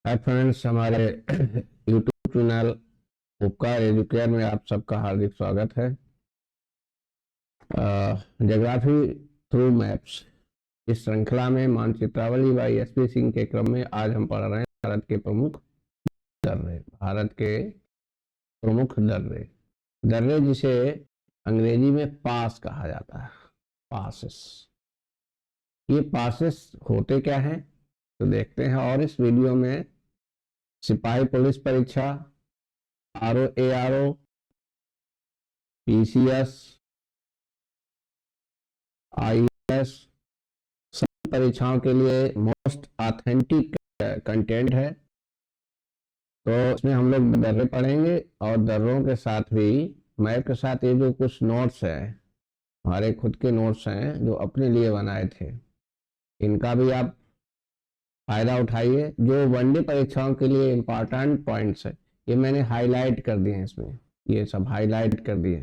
Hi friends, हमारे YouTube channel उपकार educare में आप सबका हार्दिक स्वागत है। ज्योग्राफी थ्रू मैप्स इस श्रृंखला में मानचित्रावली बाई एसपी सिंह के क्रम में आज हम पढ़ रहे हैं भारत के प्रमुख दर्रे दर्रे जिसे अंग्रेजी में पास कहा जाता है। पासेस, ये पासेस होते क्या हैं तो देखते हैं। और इस वीडियो में सिपाही पुलिस परीक्षा, आरओ एआरओ, पीसीएस, आईएएस सभी परीक्षाओं के लिए मोस्ट ऑथेंटिक कंटेंट है। तो इसमें हम लोग दर्रे पढ़ेंगे और दर्रों के साथ भी मैप के साथ ये जो कुछ नोट्स हैं, हमारे खुद के नोट्स हैं जो अपने लिए बनाए थे, इनका भी आप फायदा उठाइए। जो वनडे परीक्षाओं के लिए इम्पोर्टेंट पॉइंट्स है ये मैंने हाईलाइट कर दिए हैं, इसमें ये सब हाईलाइट कर दिए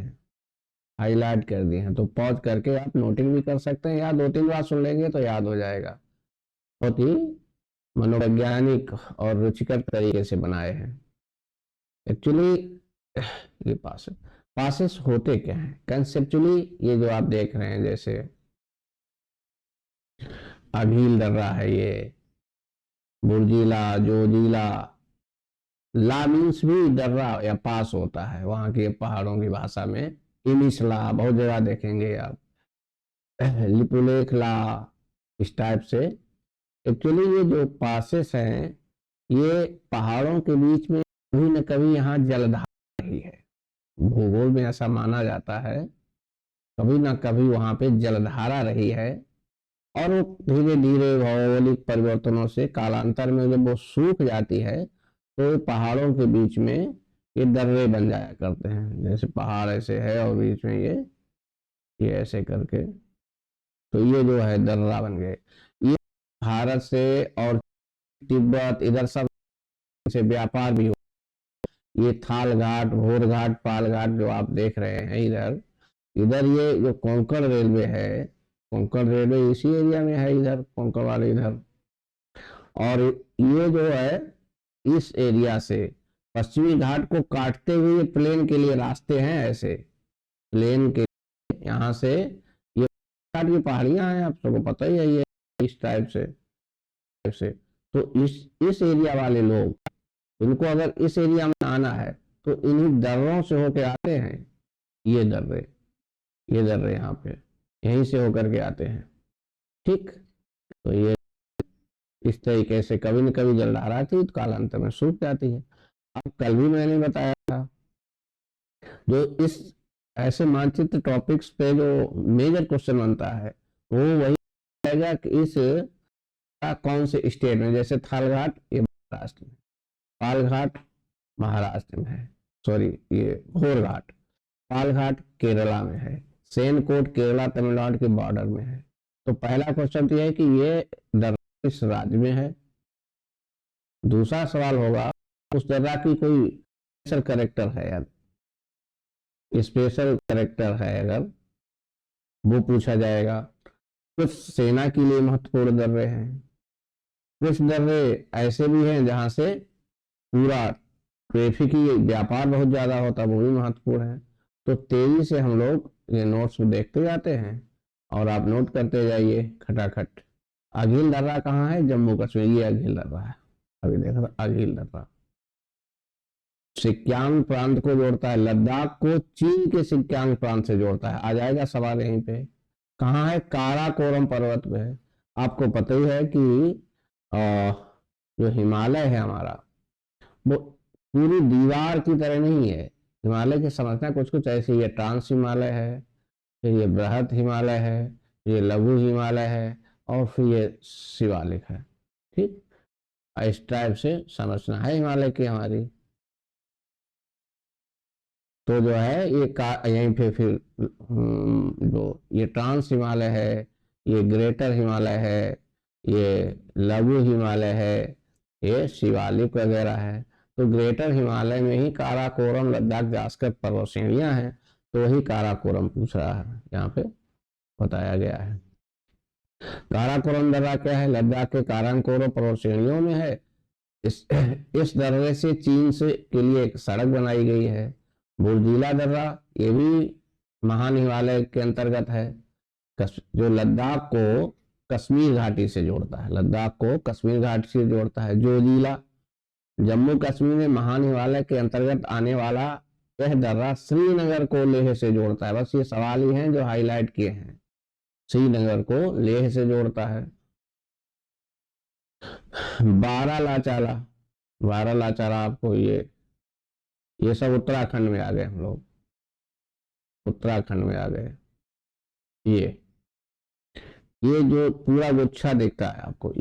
हैं। तो पॉज करके आप नोटिंग भी कर सकते हैं या 2-3 बार सुन लेंगे तो याद हो जाएगा। बहुत ही मनोवैज्ञानिक और रुचिकर तरीके से बनाए हैं। एक्चुअली ये पासेस होते क्या हैं कंसेप्चुअली, ये जो आप देख रहे हैं जैसे अघील दर्रा है, ये बुर्जीला, जोजीला, ला मीन्स भी दर्रा या पास होता है वहां के पहाड़ों की भाषा में। इनिशला बहुत जगह देखेंगे आप, लिपुलेखला, इस टाइप से। एक्चुअली ये जो पासेस हैं ये पहाड़ों के बीच में कभी न कभी यहाँ जलधारा रही है। भूगोल में ऐसा माना जाता है कभी ना कभी वहां पे जलधारा रही है, और वो धीरे धीरे भौगोलिक परिवर्तनों से कालांतर में जब वो सूख जाती है तो पहाड़ों के बीच में ये दर्रे बन जाया करते हैं। जैसे पहाड़ ऐसे है और बीच में ये ऐसे करके, तो ये जो है दर्रा बन गए। ये भारत से और तिब्बत इधर सब से व्यापार भी हो। ये थाल घाट, भोर घाट, पाल घाट जो आप देख रहे हैं इधर, इधर ये जो कोंकण रेलवे है, कोंकण रेलवे इसी एरिया में है, इधर कोंकण वाले इधर। और ये जो है इस एरिया से पश्चिमी घाट को काटते हुए प्लेन के लिए रास्ते हैं, ऐसे प्लेन के यहाँ से ये घाट की पहाड़ियां हैं, आप सबको पता ही है। ये इस टाइप से तो इस एरिया वाले लोग, इनको अगर इस एरिया में आना है तो इन्हीं दर्रों से होके आते हैं। ये दर्रे यहाँ पे यहीं से होकर के आते हैं, ठीक। तो ये इस तरीके से कभी न कभी जलधारा आती है तो कालांतर में सूख जाती है। अब कल भी मैंने बताया था, जो इस ऐसे मानचित्र टॉपिक्स पे जो मेजर क्वेश्चन बनता है वो वही रहेगा कि इस कौन से स्टेट में, जैसे थालघाट ये महाराष्ट्र में, पालघाट महाराष्ट्र में है, सॉरी ये घोरघाट, पालघाट केरला में है, सेनकोट केरला तमिलनाडु के बॉर्डर में है। तो पहला क्वेश्चन तो यह है कि ये दर्रा किस राज्य में है। दूसरा सवाल होगा उस दर्रा की कोई स्पेशल कैरेक्टर है, स्पेशल कैरेक्टर है अगर, वो पूछा जाएगा। कुछ सेना के लिए महत्वपूर्ण दर्रे हैं, कुछ दर्रे ऐसे भी हैं जहां से पूरा ट्रैफिक ही व्यापार बहुत ज्यादा होता है, वो भी महत्वपूर्ण है। तो तेजी से हम लोग ये नोट्स देखते जाते हैं और आप नोट करते जाइए खटाखट। अघील दर्रा कहाँ है? जम्मू कश्मीर, ये अघील दर्रा है। अभी देख रहा अघील दर्रा सिक्यांग प्रांत को जोड़ता है, लद्दाख को चीन के सिक्यांग प्रांत से जोड़ता है। आ जाएगा सवाल यहीं पे। कहाँ है? काराकोरम पर्वत पे है। आपको पता ही है कि जो हिमालय है हमारा, वो पूरी दीवार की तरह नहीं है। हिमालय की समझना कुछ कुछ ऐसी, ये ट्रांस हिमालय है, फिर ये बृहद हिमालय है, ये लघु हिमालय है, और फिर ये शिवालिक है, ठीक। इस टाइप से समझना है हिमालय की हमारी। तो जो है ये यहीं पे फिर जो ये ट्रांस हिमालय है, ये ग्रेटर हिमालय है, ये लघु हिमालय है, ये शिवालिक वगैरह है। तो ग्रेटर हिमालय में ही काराकोरम लद्दाख जास्कर पर्वत श्रेणियां हैं, तो वही काराकोरम पूछ रहा है, यहाँ पे बताया गया है। काराकोरम दर्रा क्या है? लद्दाख के काराकोरम पर्वत श्रेणियों में है। इस दर्रे से चीन से के लिए एक सड़क बनाई गई है। बुर्जीला दर्रा ये भी महान हिमालय के अंतर्गत है, जो लद्दाख को कश्मीर घाटी से जोड़ता है। लद्दाख को कश्मीर घाटी से जोड़ता है। जोजिला जम्मू कश्मीर में महान हिमालय के अंतर्गत आने वाला यह दर्रा श्रीनगर को लेह से जोड़ता है। बस ये सवाल ही हैं जो हाईलाइट किए हैं। श्रीनगर को लेह से जोड़ता है। बारालाचाला, बारालाचाला आपको ये सब उत्तराखंड में आ गए। हम लोग उत्तराखंड में आ गए। ये जो पूरा गुच्छा दिखता है आपको,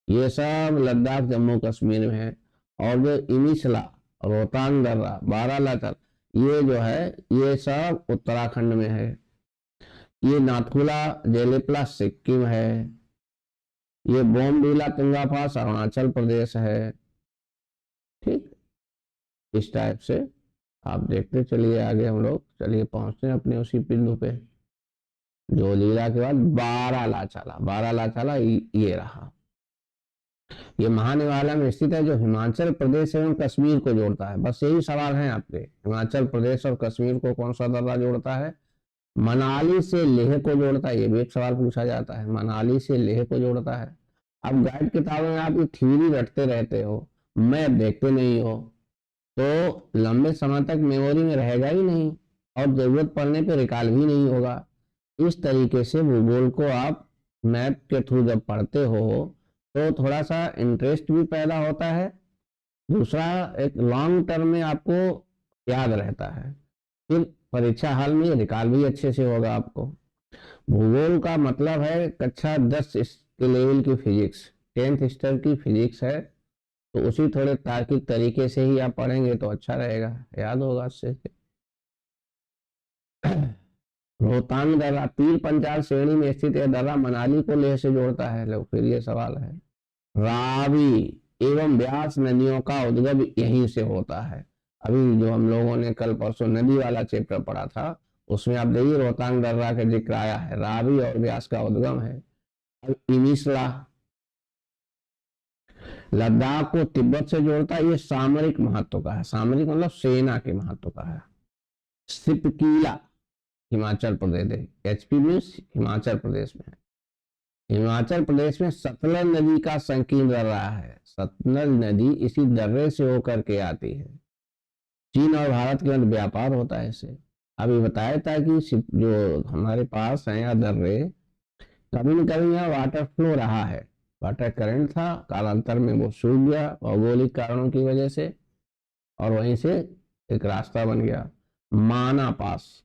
ये सब लद्दाख जम्मू कश्मीर में है। और जो इनिशला, रोहतांग दर्रा, बारालाचाला ये जो है ये सब उत्तराखंड में है। ये नाथुला जेलेपला सिक्किम है। ये बोमडीला तुंगा पास अरुणाचल प्रदेश है। ठीक, इस टाइप से आप देखते चलिए आगे। हम लोग चलिए पहुंचते हैं अपने उसी बिंदु पे। जोजिला के बाद बारालाचाला, बारालाचाला ये रहा। ये महान हिमालय में स्थित है, जो हिमाचल प्रदेश एवं कश्मीर को जोड़ता है। बस यही सवाल है आपके, हिमाचल प्रदेश और कश्मीर को कौन सा दर्रा जोड़ता है? मनाली से लेह को जोड़ता है। ये भी एक सवाल पूछा जाता है, मनाली से लेह को जोड़ता है। अब गाइड किताबों में आप ये थ्योरी रटते रहते हो, मैप देखते नहीं हो, तो लंबे समय तक मेमोरी में रहेगा ही नहीं और जरूरत पड़ने पर रिकॉल भी नहीं होगा। इस तरीके से भूगोल को आप मैप के थ्रू जब पढ़ते हो तो थोड़ा सा इंटरेस्ट भी पैदा होता है। दूसरा, एक लॉन्ग टर्म में आपको याद रहता है। फिर परीक्षा हाल में रिकॉल भी अच्छे से होगा आपको। भूगोल का मतलब है कक्षा 10 के लेवल की फिजिक्स, 10th स्तर की फिजिक्स है। तो उसी थोड़े तार्किक तरीके से ही आप पढ़ेंगे तो अच्छा रहेगा, याद होगा अच्छे से। रोहतांग दर्रा पीर पंचाल श्रेणी में स्थित यह दर्रा मनाली को लेह से जोड़ता है। लो फिर ये सवाल है। रावी एवं ब्यास नदियों का उद्गम यहीं से होता है। अभी जो हम लोगों ने कल परसों नदी वाला चैप्टर पढ़ा था उसमें आप देखिए रोहतांग दर्रा का जिक्र आया है, रावी और ब्यास का उद्गम है। अब इनिशला लद्दाख को तिब्बत से जोड़ता है। ये सामरिक महत्व का है, सामरिक मतलब सेना के महत्व का है। सिपकीला हिमाचल प्रदेश, एचपी मीन्स हिमाचल प्रदेश में है। हिमाचल प्रदेश में सतलज नदी का संकीर्ण दर्रा है। सतलज नदी इसी दर्रे से होकर के आती है। चीन और भारत के मध्य व्यापार होता है इससे। अभी बताया था कि जो हमारे पास है यहाँ दर्रे, कभी न कभी यहाँ वाटर फ्लो रहा है, वाटर करंट था, कालांतर में वो सूख गया भौगोलिक कारणों की वजह से और वहीं से एक रास्ता बन गया। माना पास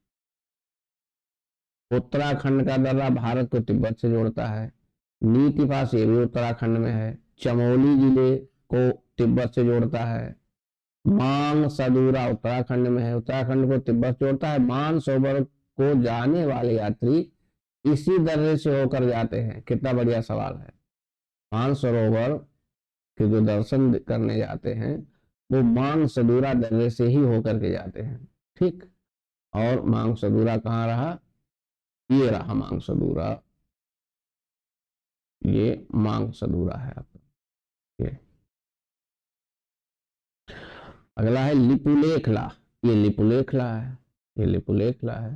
उत्तराखंड का दर्रा भारत को तिब्बत से जोड़ता है। नीति पास ये भी उत्तराखंड में है। चमोली जिले को तिब्बत से जोड़ता है। मांग सदूरा उत्तराखंड में है, उत्तराखंड को तिब्बत जोड़ता है। मानसरोवर को जाने वाले यात्री इसी दर्रे से होकर जाते हैं। कितना बढ़िया सवाल है। मानसरोवर के जो दर्शन करने जाते हैं वो मांग सदूरा दर्रे से ही होकर के जाते हैं। ठीक, और मांग सदूरा कहाँ रहा? ये रहा मांग सदूरा, ये मांग सदूरा है आपका। ये अगला है लिपुलेखला। ये लिपुलेखला है, ये लिपुलेखला है।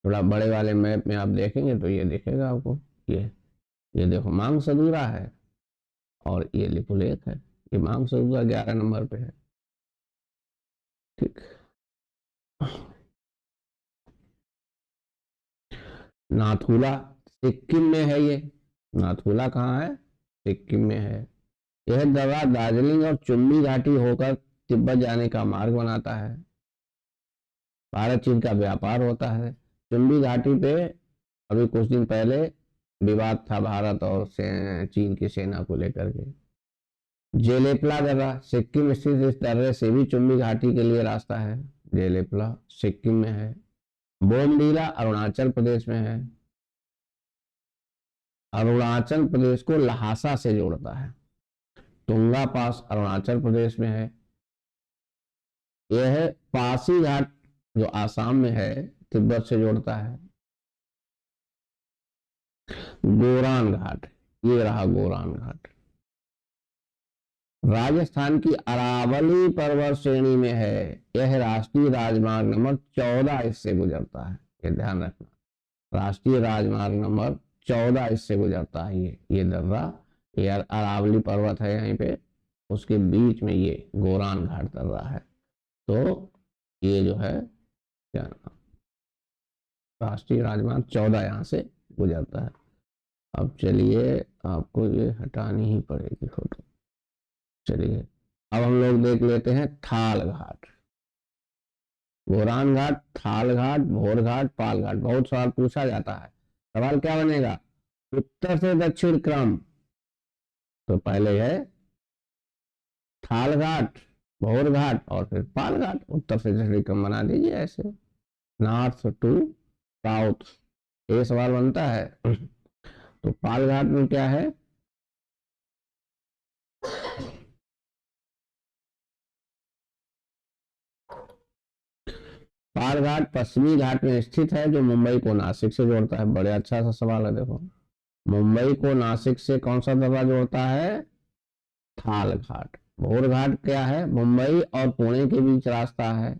थोड़ा बड़े वाले मैप में आप देखेंगे तो ये दिखेगा आपको। ये देखो मांग सदूरा है और ये लिपुलेख है। ये मांग सदूरा 11 नंबर पे है। ठीक, नाथुला सिक्किम में है। ये नाथुला कहाँ है? सिक्किम में है। यह दर्रा दार्जिलिंग और चुम्बी घाटी होकर तिब्बत जाने का मार्ग बनाता है। भारत चीन का व्यापार होता है। चुम्बी घाटी पे अभी कुछ दिन पहले विवाद था भारत और चीन की सेना को लेकर के। जेलेपला दर्रा सिक्किम स्थित इस दर्रे से भी चुम्बी घाटी के लिए रास्ता है। जेलेपला सिक्किम में है। बोमडीला अरुणाचल प्रदेश में है। अरुणाचल प्रदेश को लहासा से जोड़ता है। तुंगा पास अरुणाचल प्रदेश में है। यह है पासी घाट जो आसाम में है, तिब्बत से जोड़ता है। गोरान घाट, ये रहा गोरान घाट। राजस्थान की अरावली पर्वत श्रेणी में है। यह राष्ट्रीय राजमार्ग नंबर 14 इससे गुजरता है, ये ध्यान रखना। राष्ट्रीय राजमार्ग नंबर 14 इससे गुजरता है। ये दर्रा, ये अरावली पर्वत है यहीं पे, उसके बीच में ये गोरान घाट दर्रा है। तो ये जो है क्या नाम, राष्ट्रीय राजमार्ग 14 यहाँ से गुजरता है। अब चलिए आपको ये हटानी ही पड़ेगी फोटो। चलिए अब हम लोग देख लेते हैं थाल घाट, गोरान घाट, थाल घाट, भोर घाट, पाल घाट। बहुत सवाल पूछा जाता है। सवाल क्या बनेगा, उत्तर से दक्षिण क्रम। तो पहले है थाल घाट, भोर घाट और फिर पाल घाट। उत्तर से दक्षिण क्रम बना दीजिए ऐसे, नॉर्थ टू साउथ, ये सवाल बनता है। तो पाल घाट में क्या है, पाल घाट पश्चिमी घाट में स्थित है, जो मुंबई को नासिक से जोड़ता है। बड़े अच्छा सा सवाल है, देखो मुंबई को नासिक से कौन सा दर्रा जोड़ता है, थाल घाट। भोर घाट क्या है, मुंबई और पुणे के बीच रास्ता है।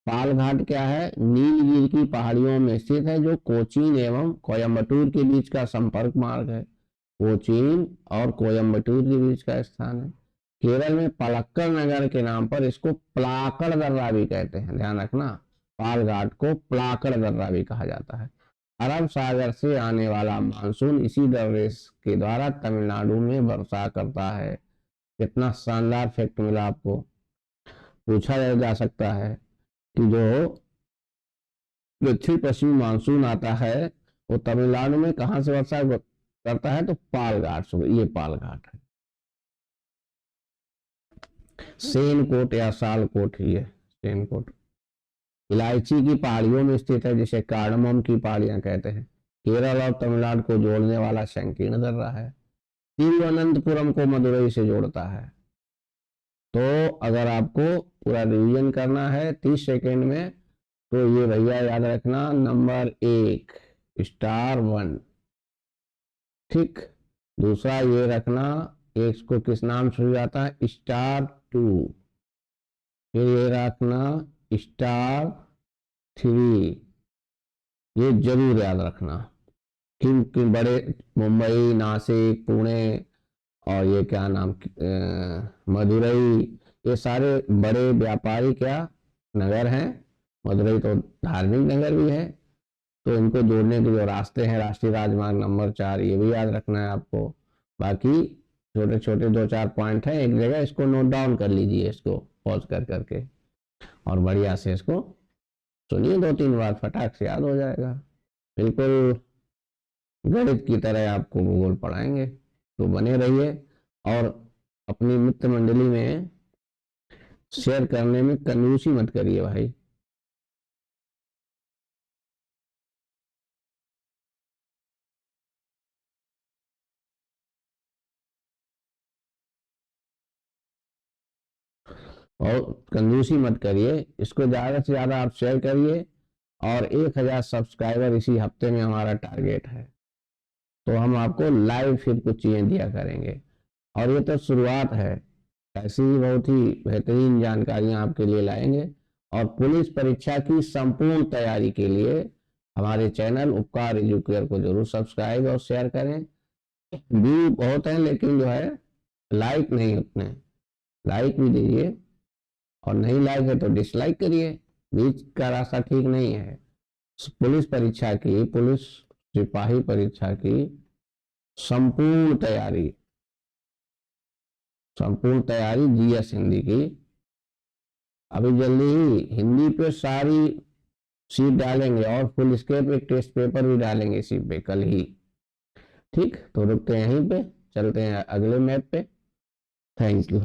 पाल घाट क्या है, नीलगिरी की पहाड़ियों में स्थित है, जो कोचीन एवं कोयम्बटूर के बीच का संपर्क मार्ग है। कोचीन और कोयम्बटूर के बीच का स्थान है। केरल में पलक्कड़ नगर के नाम पर इसको पलाक्कड़ दर्रा भी कहते हैं, ध्यान रखना। पाल घाट को पलाक्कड़ दर्रा भी कहा जाता है। अरब सागर से आने वाला मानसून इसी दर्रे के द्वारा तमिलनाडु में वर्षा करता है। कितना शानदार फैक्ट मिला आपको। पूछा जा सकता है कि जो दक्षिण पश्चिमी मानसून आता है वो तमिलनाडु में कहां से वर्षा करता है, तो पाल घाट से। ये पाल घाट है। सेनकोट या सालकोट, ये सेनकोट इलायची की पहाड़ियों में स्थित है, जिसे कार्डमम की पहाड़ियां कहते हैं। केरल और तमिलनाडु को जोड़ने वाला संकीर्ण दर्रा है। तिरुवनंतपुरम को मदुरई से जोड़ता है। तो अगर आपको पूरा रिवीजन करना है 30 सेकेंड में, तो ये भैया याद रखना, नंबर 1 स्टार 1, ठीक। दूसरा ये रखना, एक को किस नाम से हो जाता है, स्टार 2। फिर ये रखना स्टार 3, ये जरूर याद रखना। कि बड़े मुंबई, नासिक, पुणे और ये क्या नाम मदुरई, ये सारे बड़े व्यापारी क्या नगर हैं। मदुरई तो धार्मिक नगर भी है। तो इनको जोड़ने के जो रास्ते हैं, राष्ट्रीय राजमार्ग नंबर 4, ये भी याद रखना है आपको। बाकी छोटे छोटे 2-4 पॉइंट हैं एक जगह, इसको नोट डाउन कर लीजिए, इसको पॉज कर करके, और बढ़िया से इसको सुनिए 2-3 बार, फटाक से याद हो जाएगा। बिल्कुल गणित की तरह आपको भूगोल पढ़ाएंगे। तो बने रहिए और अपनी मित्र मंडली में शेयर करने में कंजूसी मत करिए भाई। और कंजूसी मत करिए, इसको ज्यादा से ज्यादा आप शेयर करिए। और 1000 सब्सक्राइबर इसी हफ्ते में हमारा टारगेट है। तो हम आपको लाइव फिर कुछ चीजें दिया करेंगे। और ये तो शुरुआत है, ऐसी ही बहुत ही बेहतरीन जानकारियां आपके लिए लाएंगे। और पुलिस परीक्षा की संपूर्ण तैयारी के लिए हमारे चैनल उपकार एजुकेयर को जरूर सब्सक्राइब और शेयर करें। व्यू बहुत हैं लेकिन जो है लाइक नहीं उतने, लाइक भी दीजिए, और नहीं लाइक है तो डिसलाइक करिए। बीच का रास्ता ठीक नहीं है। पुलिस परीक्षा की, पुलिस सिपाही परीक्षा की संपूर्ण तैयारी जीएस हिंदी की, अभी जल्दी ही हिंदी पे सारी सीट डालेंगे, और फुल स्केप एक टेस्ट पेपर भी डालेंगे इसी पे कल ही, ठीक। तो रुकते हैं यहीं पे, चलते हैं अगले मैप पे। Thank you.